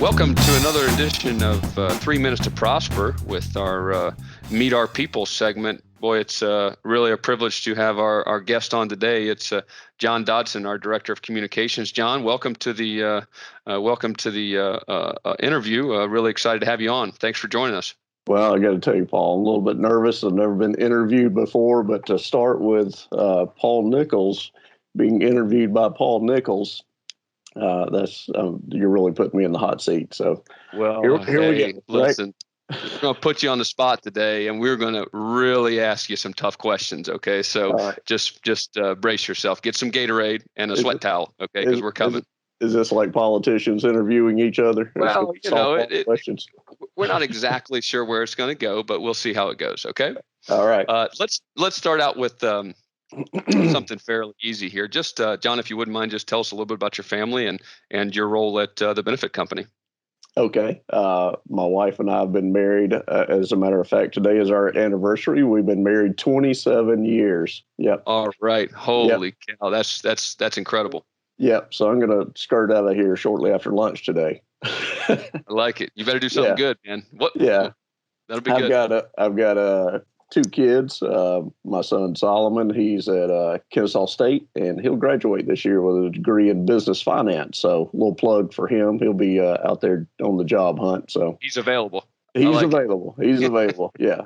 Welcome to another edition of 3 Minutes to Prosper with our Meet Our People segment. Boy, it's really a privilege to have our guest on today. It's John Dodson, our Director of Communications. John, welcome to the interview. Really excited to have you on. Thanks for joining us. Well, I got to tell you, Paul, I'm a little bit nervous. I've never been interviewed before, but to start with Paul Nichols, being interviewed by Paul Nichols, that's you're really putting me in the hot seat. So, well, here we go. Listen, we're going to put you on the spot today, and we're going to really ask you some tough questions. Okay, so right. just brace yourself. Get some Gatorade and a sweat towel. Okay, because we're coming. Is this like politicians interviewing each other? Well, questions. We're not exactly sure where it's going to go, but we'll see how it goes. Okay. All right. Let's start out with something fairly easy here. Just John, if you wouldn't mind, just tell us a little bit about your family and your role at the benefit company. Okay. My wife and I have been married. As a matter of fact, today is our anniversary. We've been married 27 years. Yep. All right. Holy cow. That's incredible. Yep. So I'm going to skirt out of here shortly after lunch today. I like it. You better do something good, man. What? Yeah. That'll be good. I've got two kids. My son Solomon, he's at Kennesaw State, and he'll graduate this year with a degree in business finance. So a little plug for him. He'll be out there on the job hunt. So he's available. He's available. Yeah.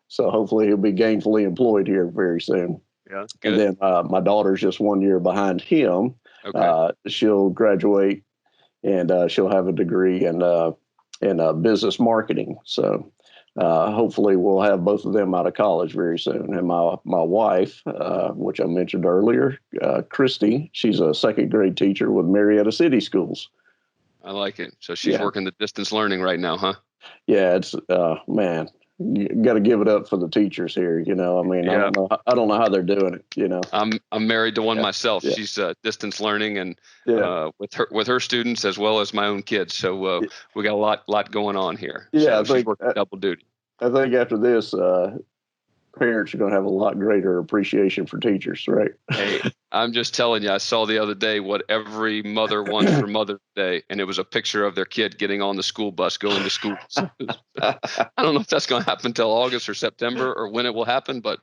So hopefully he'll be gainfully employed here very soon. Yeah. Good. And then my daughter's just 1 year behind him. Okay. She'll graduate and she'll have a degree in business marketing. So hopefully we'll have both of them out of college very soon. And my wife, which I mentioned earlier, Kristy, she's a second grade teacher with Marietta City Schools. I like it. So she's working the distance learning right now, huh? Yeah, it's man. You got to give it up for the teachers here. I mean, I don't know how they're doing it. I'm married to one myself. Yeah. She's distance learning and with her students as well as my own kids. So we got a lot going on here. Yeah, so she's working double duty. I think after this, parents are going to have a lot greater appreciation for teachers, right? Hey, I'm just telling you, I saw the other day what every mother wants for Mother's Day, and it was a picture of their kid getting on the school bus going to school. I don't know if that's going to happen until August or September or when it will happen, but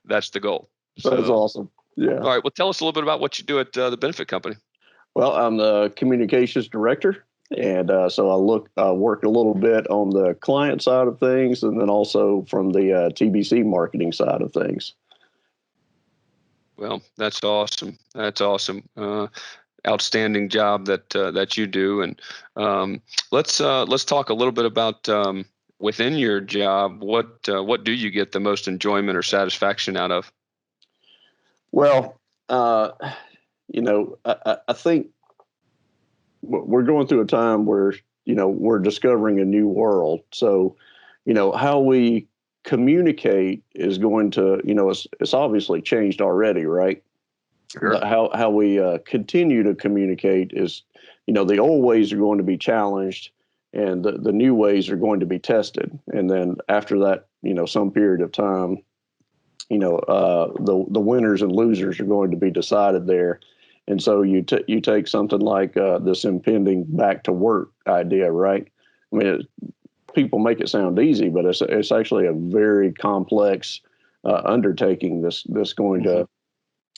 that's the goal. That's awesome. Yeah. All right. Well, tell us a little bit about what you do at the benefit company. Well, I'm the communications director. And so I work a little bit on the client side of things, and then also from the TBC marketing side of things. Well, that's awesome. That's awesome. Outstanding job that you do. And let's talk a little bit about within your job. What do you get the most enjoyment or satisfaction out of? Well, I think we're going through a time where, we're discovering a new world. So, how we communicate is going to, it's obviously changed already, right? Sure. But how we continue to communicate is, the old ways are going to be challenged and the new ways are going to be tested. And then after that, some period of time, the winners and losers are going to be decided there. And so you take something like this impending back to work idea, right? I mean, people make it sound easy, but it's actually a very complex undertaking.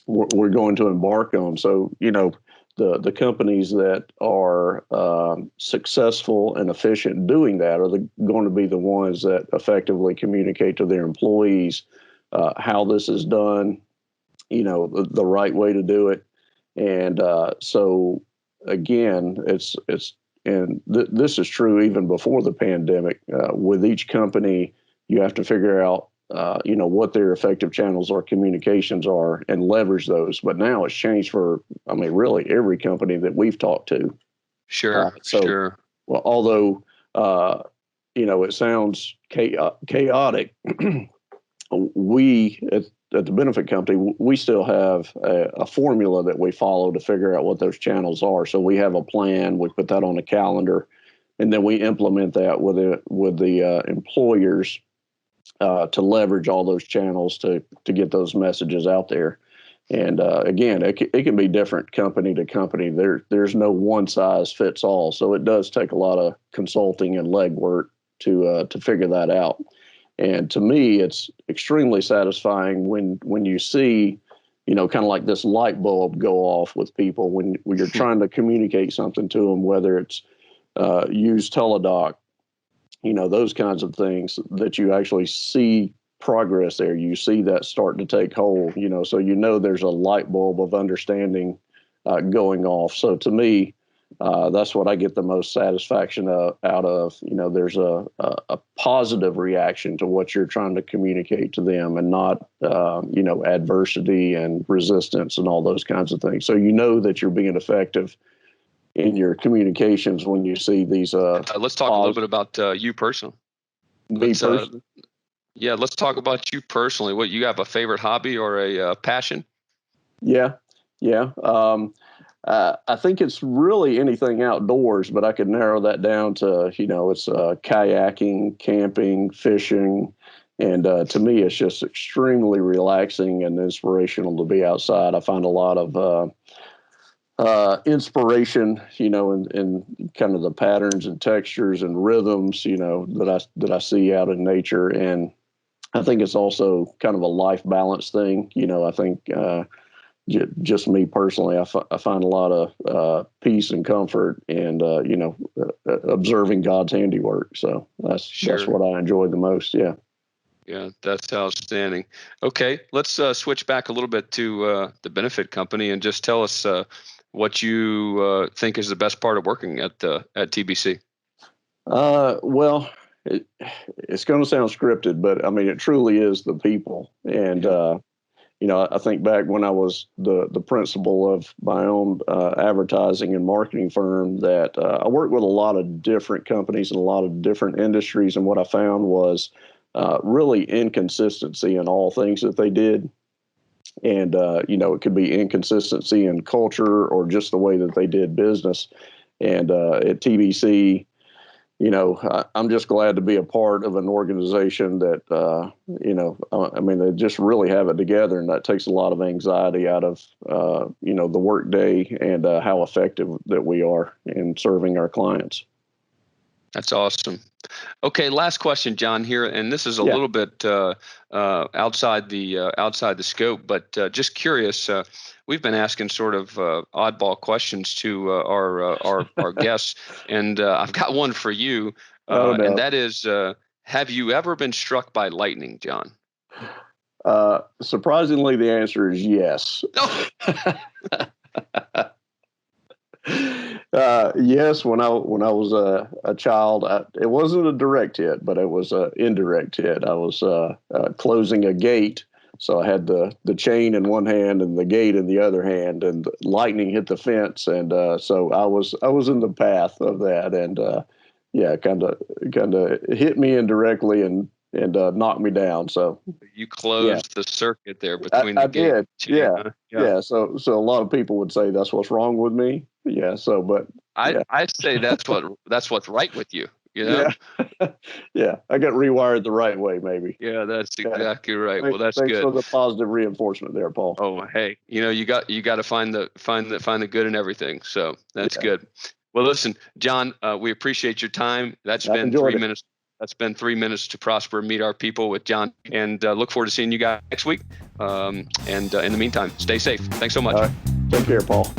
We're going to embark on. So the companies that are successful and efficient doing that are going to be the ones that effectively communicate to their employees how this is done, the right way to do it. And so again, this is true even before the pandemic. With each company, you have to figure out, what their effective channels or communications are and leverage those. But now it's changed for, really every company that we've talked to. Sure. Sure. Well, although, it sounds chaotic, we at the benefit company, we still have a formula that we follow to figure out what those channels are. So we have a plan, we put that on a calendar, and then we implement that with the employers to leverage all those channels to get those messages out there. And again, it can be different company to company. There's no one size fits all. So it does take a lot of consulting and legwork to figure that out. And to me, it's extremely satisfying when you see, kind of like this light bulb go off with people when you're trying to communicate something to them, whether it's use teledoc, those kinds of things, that you actually see progress there. You see that start to take hold, so there's a light bulb of understanding going off. So to me, that's what I get the most satisfaction out of. There's a positive reaction to what you're trying to communicate to them, and not adversity and resistance and all those kinds of things. So that you're being effective in your communications when you see these. Let's talk a little bit about you personally. Me personally. Yeah, let's talk about you personally. What, you have a favorite hobby or a passion? Yeah. I think it's really anything outdoors, but I could narrow that down to, it's kayaking, camping, fishing. And to me, it's just extremely relaxing and inspirational to be outside. I find a lot of inspiration, in kind of the patterns and textures and rhythms, that I see out in nature. And I think it's also kind of a life balance thing. I think just me personally, I find a lot of peace and comfort and, observing God's handiwork. So that's what I enjoy the most. Yeah. Yeah, that's outstanding. Okay, let's switch back a little bit to the benefit company and just tell us what you think is the best part of working at TBC. Well, it's going to sound scripted, but I mean, it truly is the people. And, I think back when I was the principal of my own advertising and marketing firm, that I worked with a lot of different companies and a lot of different industries. And what I found was really inconsistency in all things that they did. And, it could be inconsistency in culture or just the way that they did business. And at TBC, I'm just glad to be a part of an organization that, they just really have it together. And that takes a lot of anxiety out of, the work day and how effective that we are in serving our clients. That's awesome. Okay, last question, John, here, and this is a little bit outside the scope, but just curious. We've been asking sort of oddball questions to our guests, and I've got one for you, and that is, have you ever been struck by lightning, John? Surprisingly, the answer is yes. Yes, when I was a child, it wasn't a direct hit, but it was an indirect hit. I was closing a gate, so I had the chain in one hand and the gate in the other hand, and lightning hit the fence, and so I was in the path of that, and kind of hit me indirectly and knocked me down. So you closed the circuit there between the gate. I did. Yeah. So a lot of people would say that's what's wrong with me. Yeah. So, but I say that's what's right with you. Yeah. Yeah. I got rewired the right way, maybe. Yeah, that's exactly right. Well, that's thanks good. for the positive reinforcement there, Paul. Oh, hey, you got to find the good in everything. So that's good. Well, listen, John, we appreciate your time. That's been 3 minutes. That's been 3 minutes to prosper, meet our people with John, and look forward to seeing you guys next week. And in the meantime, stay safe. Thanks so much. All right. Take care, Paul.